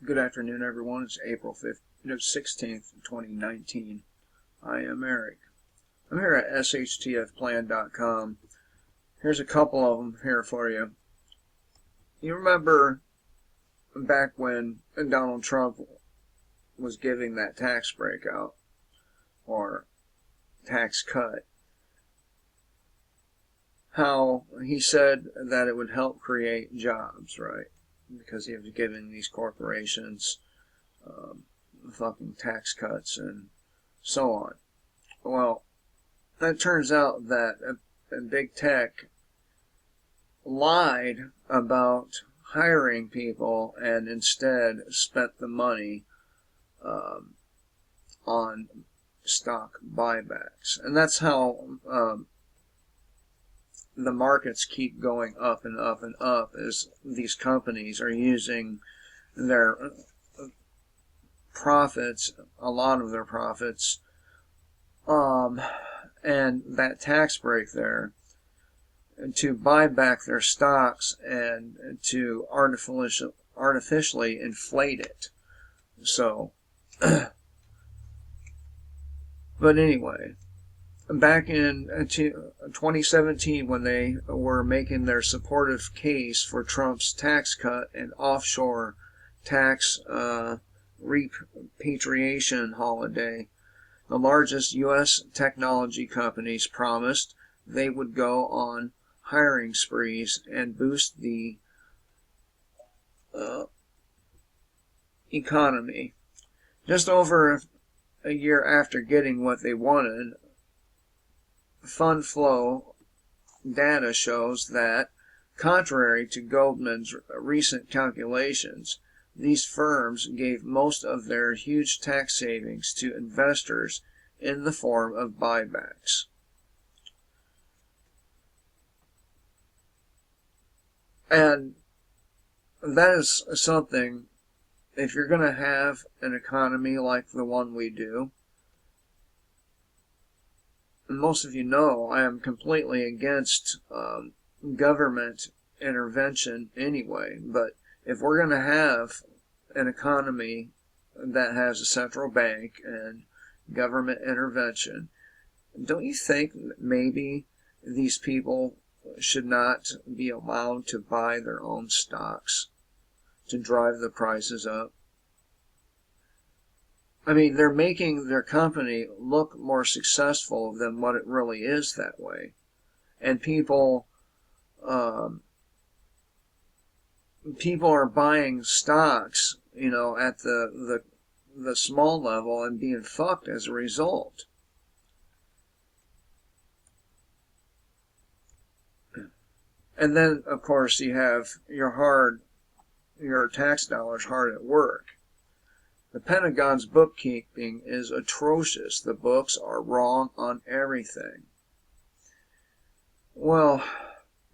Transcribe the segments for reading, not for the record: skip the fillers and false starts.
Good afternoon, everyone. It's April 16th, 2019. I am Eric. I'm here at shtfplan.com. Here's a couple of them here for you. You remember back when Donald Trump was giving that tax break out, or tax cut, how he said that it would help create jobs, right? Because he was giving these corporations fucking tax cuts and so on. Well, it turns out that big tech lied about hiring people and instead spent the money on stock buybacks. And that's how the markets keep going up and up and up, as these companies are using their profits, a lot of their profits, and that tax break there, to buy back their stocks and to artificially inflate it. So, but anyway, back in 2017, when they were making their supportive case for Trump's tax cut and offshore tax repatriation holiday, the largest U.S. technology companies promised they would go on hiring sprees and boost the economy. Just over a year after getting what they wanted, fund flow data shows that, contrary to Goldman's recent calculations, these firms gave most of their huge tax savings to investors in the form of buybacks. And that is something, if you're going to have an economy like the one we do, and most of you know I am completely against government intervention anyway, but if we're going to have an economy that has a central bank and government intervention, don't you think that maybe these people should not be allowed to buy their own stocks to drive the prices up? I mean, they're making their company look more successful than what it really is that way. And people are buying stocks, at the small level and being fucked as a result. And then, of course, you have your tax dollars hard at work. The Pentagon's bookkeeping is atrocious. The books are wrong on everything. Well,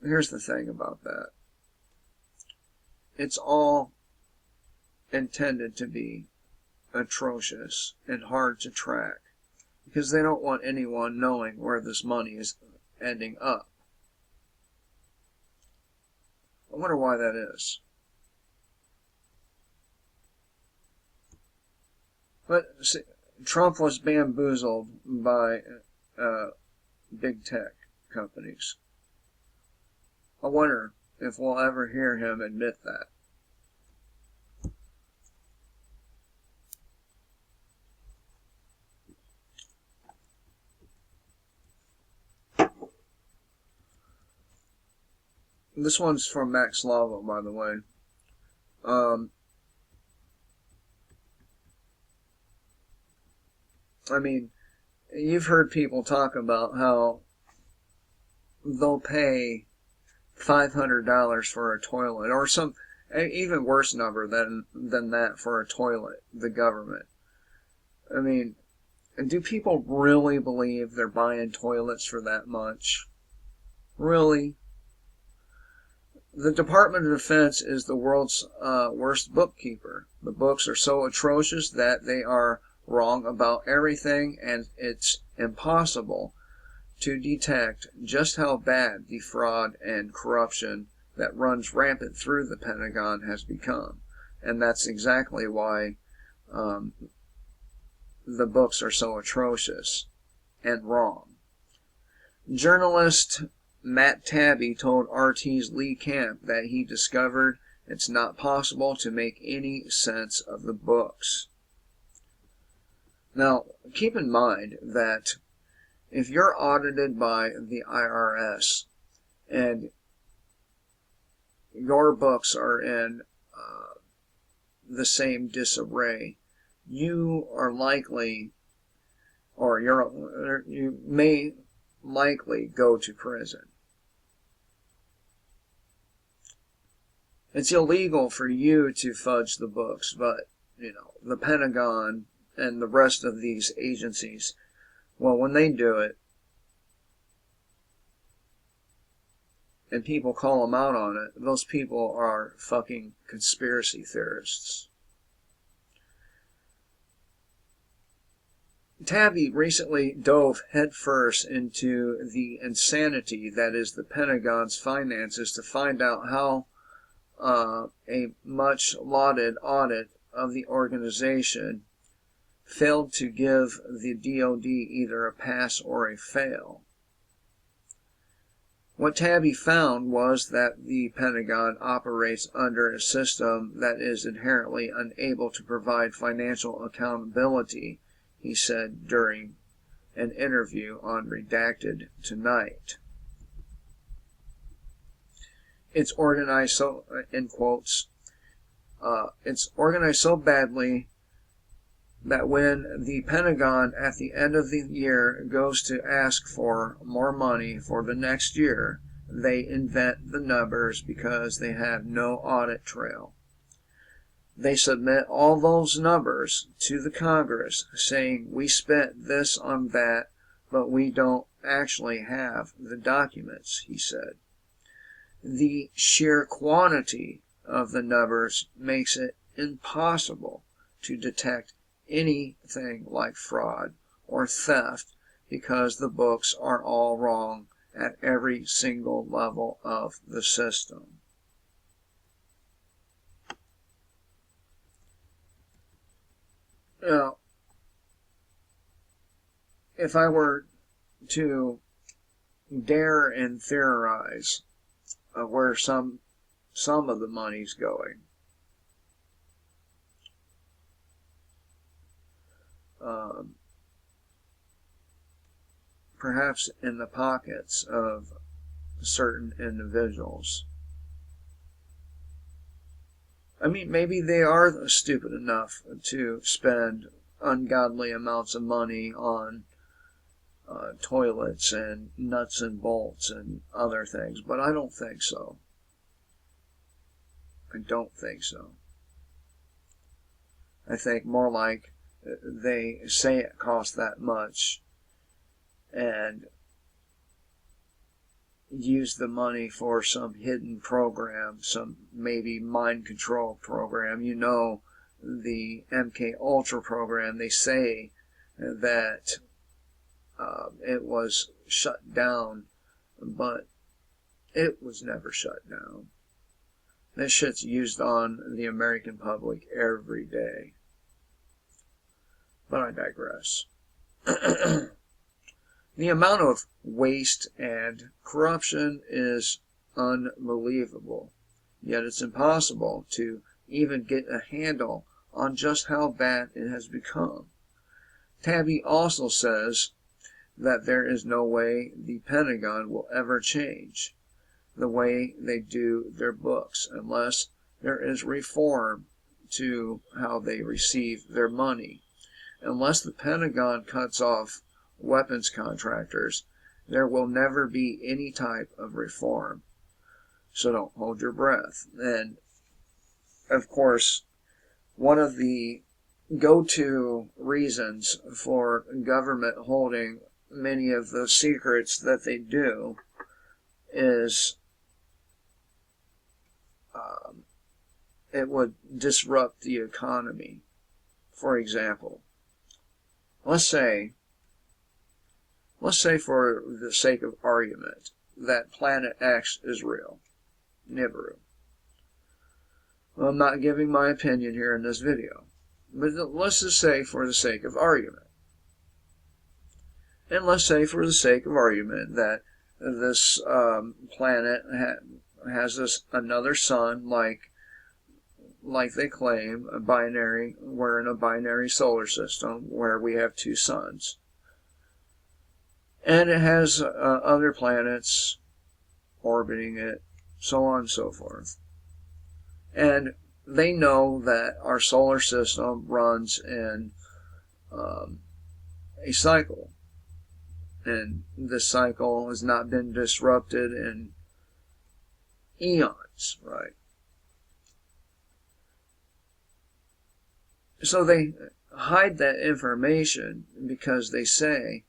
here's the thing about that. It's all intended to be atrocious and hard to track, because they don't want anyone knowing where this money is ending up. I wonder why that is. But see, Trump was bamboozled by big tech companies. I wonder if we'll ever hear him admit that. This one's from Max Lava, by the way. I mean, you've heard people talk about how they'll pay $500 for a toilet, or some even worse number than that for a toilet, the government. I mean, do people really believe they're buying toilets for that much? Really? The Department of Defense is the world's worst bookkeeper. The books are so atrocious that they are wrong about everything, and it's impossible to detect just how bad the fraud and corruption that runs rampant through the Pentagon has become. And that's exactly why the books are so atrocious and wrong. Journalist Matt Taibbi told RT's Lee Camp that he discovered it's not possible to make any sense of the books. Now, keep in mind that if you're audited by the IRS and your books are in the same disarray, you are likely, or you may likely go to prison. It's illegal for you to fudge the books, but, the Pentagon and the rest of these agencies, well, when they do it, and people call them out on it, those people are fucking conspiracy theorists. Taibbi recently dove headfirst into the insanity that is the Pentagon's finances to find out how a much lauded audit of the organization failed to give the DoD either a pass or a fail. What Taibbi found was that the Pentagon operates under a system that is inherently unable to provide financial accountability, he said during an interview on Redacted Tonight. It's organized so, in quotes, it's organized so badly that when the Pentagon at the end of the year goes to ask for more money for the next year, they invent the numbers because they have no audit trail. They submit all those numbers to the Congress saying we spent this on that, but we don't actually have the documents, he said. The sheer quantity of the numbers makes it impossible to detect anything like fraud or theft because the books are all wrong at every single level of the system. Now, if I were to dare and theorize where some of the money's going, perhaps in the pockets of certain individuals. I mean, maybe they are stupid enough to spend ungodly amounts of money on toilets and nuts and bolts and other things, but I don't think so. I don't think so. I think more like they say it costs that much and use the money for some hidden program, some maybe mind control program. The MK Ultra program, they say that it was shut down, but it was never shut down. This shit's used on the American public every day. But I digress. The amount of waste and corruption is unbelievable, yet it's impossible to even get a handle on just how bad it has become. Taibbi also says that there is no way the Pentagon will ever change the way they do their books unless there is reform to how they receive their money. Unless the Pentagon cuts off weapons contractors, there will never be any type of reform. So don't hold your breath. And, of course, one of the go-to reasons for government holding many of the secrets that they do is it would disrupt the economy. For example, let's say for the sake of argument that Planet X is real, Nibiru. I'm not giving my opinion here in this video, but let's just say for the sake of argument, and let's say for the sake of argument that this planet has this another sun, like they claim, a binary. We're in a binary solar system where we have two suns, and it has other planets orbiting it, so on and so forth. And they know that our solar system runs in a cycle, and this cycle has not been disrupted in eons, right? So they hide that information because they say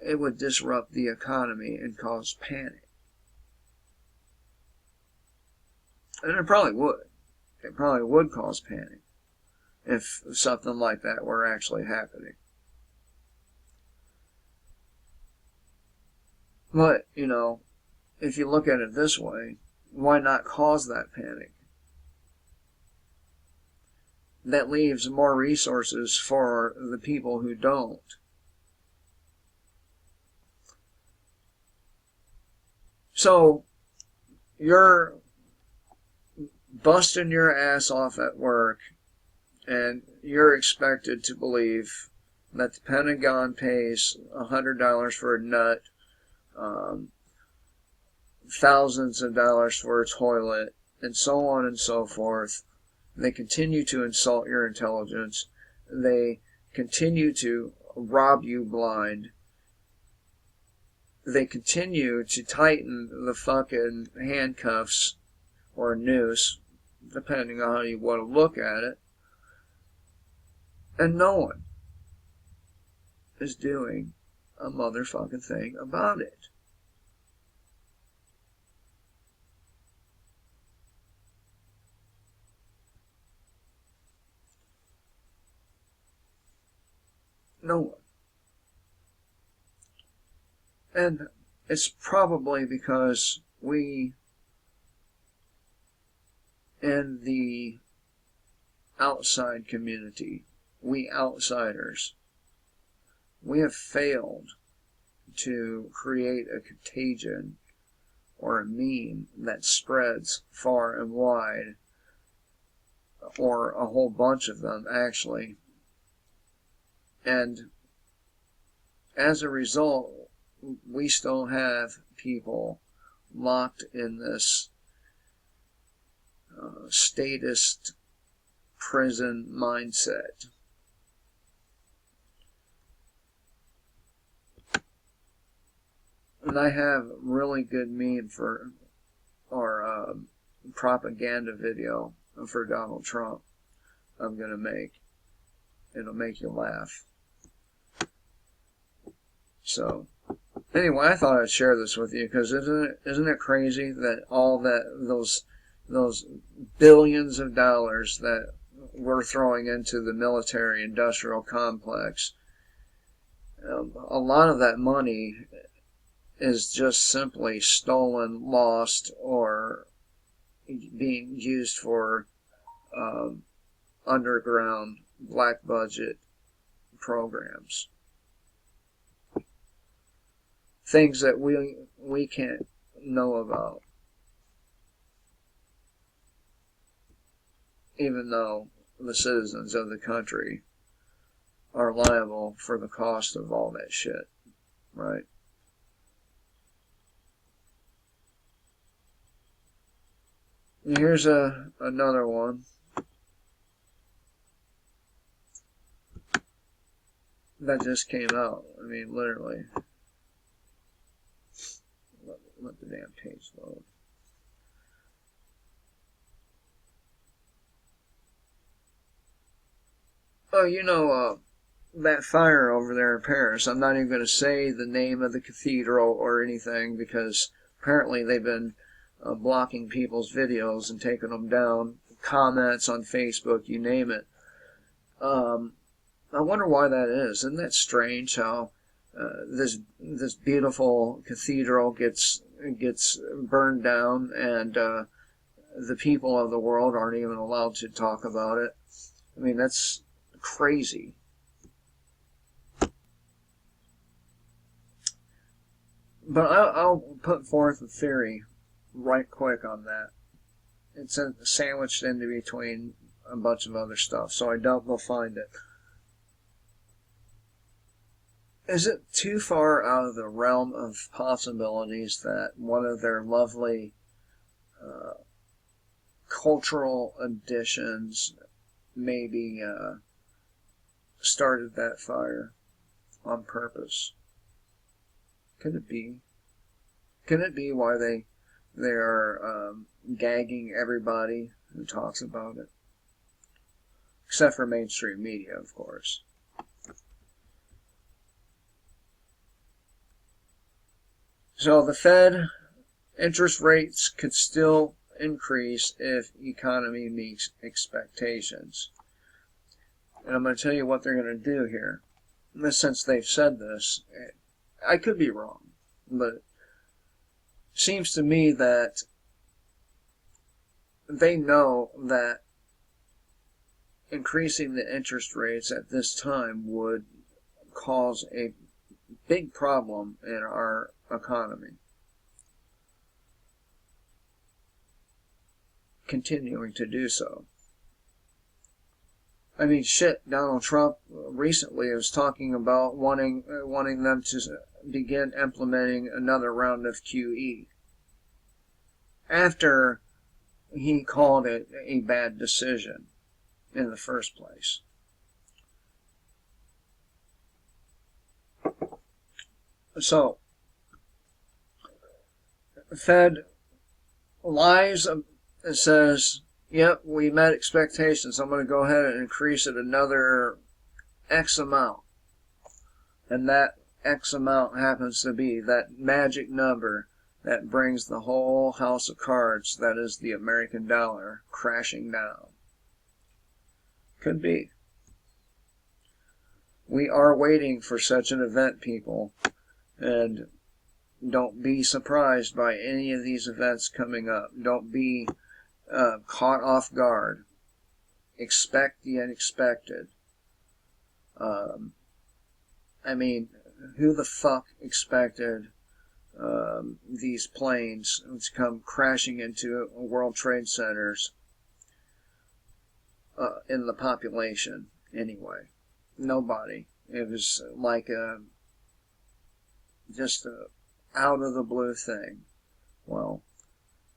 it would disrupt the economy and cause panic. And it probably would. It probably would cause panic if something like that were actually happening. But, you know, if you look at it this way, why not cause that panic? That leaves more resources for the people who don't. So, you're busting your ass off at work, and you're expected to believe that the Pentagon pays $100 for a nut, thousands of dollars for a toilet, and so on and so forth. They continue to insult your intelligence. They continue to rob you blind. They continue to tighten the fucking handcuffs or noose, depending on how you want to look at it. And no one is doing a motherfucking thing about it. No one. And it's probably because we, in the outside community, we outsiders, we have failed to create a contagion or a meme that spreads far and wide, or a whole bunch of them actually. And as a result, we still have people locked in this statist prison mindset. And I have a really good meme for our propaganda video for Donald Trump I'm going to make. It'll make you laugh. So, anyway, I thought I'd share this with you because isn't it crazy that all those billions of dollars that we're throwing into the military-industrial complex, a lot of that money is just simply stolen, lost, or being used for underground black budget programs. Things that we can't know about, even though the citizens of the country are liable for the cost of all that shit, right? And here's another one that just came out. I mean, literally. Let the damn page load. Oh, you know, that fire over there in Paris. I'm not even going to say the name of the cathedral or anything because apparently they've been blocking people's videos and taking them down. Comments on Facebook, you name it. I wonder why that is. Isn't that strange how this beautiful cathedral gets burned down, and the people of the world aren't even allowed to talk about it. I mean, that's crazy. But I'll put forth a theory right quick on that. It's sandwiched in between a bunch of other stuff, so I doubt they'll find it. Is it too far out of the realm of possibilities that one of their lovely cultural additions maybe started that fire on purpose? Could it be? Could it be why they are gagging everybody who talks about it? Except for mainstream media, of course. So the Fed interest rates could still increase if economy meets expectations. And I'm going to tell you what they're going to do here. Since they've said this, I could be wrong, but it seems to me that they know that increasing the interest rates at this time would cause a big problem in our economy. Continuing to do so. I mean, shit, Donald Trump recently was talking about wanting them to begin implementing another round of QE. After he called it a bad decision in the first place. So, Fed lies and says, yep, we met expectations. I'm going to go ahead and increase it another X amount. And that X amount happens to be that magic number that brings the whole house of cards, that is the American dollar, crashing down. Could be. We are waiting for such an event, people. And don't be surprised by any of these events coming up. Don't be caught off guard. Expect the unexpected. I mean, who the fuck expected these planes to come crashing into World Trade Centers in the population anyway? Nobody. It was like just a out of the blue thing. Well,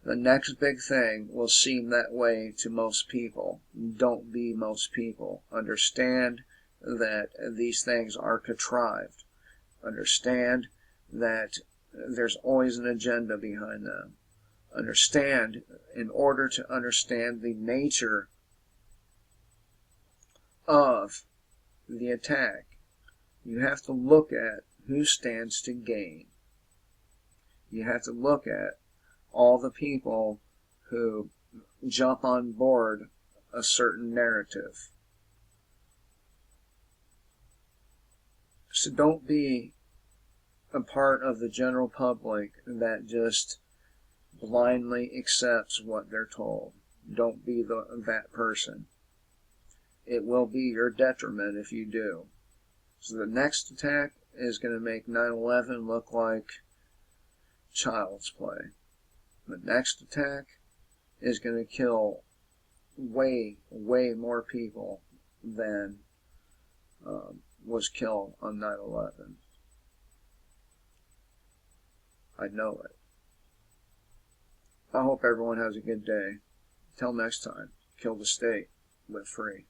the next big thing will seem that way to most people. Don't be most people. Understand that these things are contrived. Understand that there's always an agenda behind them. Understand, in order to understand the nature of the attack, you have to look at who stands to gain. You have to look at all the people who jump on board a certain narrative. So don't be a part of the general public that just blindly accepts what they're told. Don't be that person. It will be your detriment if you do. So the next attack is going to make 9/11 look like child's play. The next attack is going to kill way, way more people than was killed on 9/11. I know it. I hope everyone has a good day. Till next time, kill the state, live free.